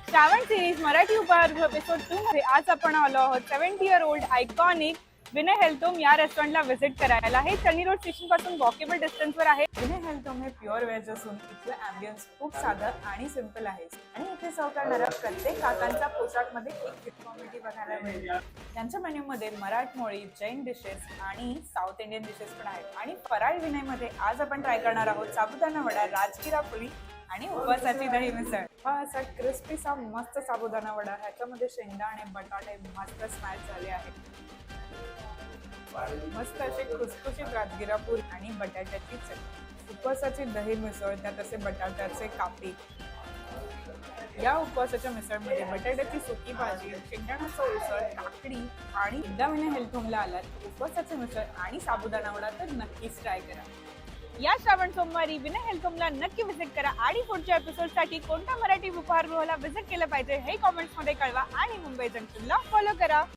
Shravan series Marathi उपहारगृह episode 2 मध्ये आज आपण आलो आहोत 70-year-old आयकॉनिक विनय हेल्थहोम या रेस्टॉरंटला व्हिजिट करायला. हे चनी रोड स्टेशन पासून वॉकेबल डिस्टन्सवर आहे. विनय हेल्थहोम हे प्युअर व्हेज असून इथलं अँबियन्स खूप साधं आणि सिंपल आहे आणि इथे सर्व करणाऱ्या प्रत्येक काकांच्या पोशाखमध्ये एक युनिफॉर्मिटी बघायला मिळेल. त्यांच्या मेन्यूमध्ये मराठमोळी, जैन डिशेस आणि साऊथ इंडियन डिशेस पण आहेत. आणि फराळ विनयमध्ये आज आपण ट्राय करणार आहोत साबुदाणा वडा, राजगिरा पुरी आणि उपवासाची दही मिसळ. हा असा क्रिस्पी सा मस्त साबुदाणा वडा, ह्याच्यामध्ये शेंगदाणे बटाटे मस्त स्मॅश झाले आहेत. मस्त असे खुसखुशीत राजगिरा पुरी आणि बटाट्याची चटणी, उपवासाची दही मिसळ, त्यात असे बटाट्याचे कापे. या उपवासाच्या मिसळमध्ये बटाट्याची सुकी भाजी, शेंगदाण्याचं उसळ, काकडी आणि एकदा विनय हेल्थहोमला आलात उपवासाचे मिसळ आणि साबुदाणा वडा तर नक्कीच ट्राय करा. या श्रावण सोमवारी विनय हेल्थहोमला नक्की व्हिजिट करा आणि पुढच्या एपिसोडसाठी कोणत्या मराठी उपहारगृहाला व्हिजिट केलं पाहिजे हे कॉमेंट्समध्ये कळवा आणि मुंबई जंक्शनला फॉलो करा.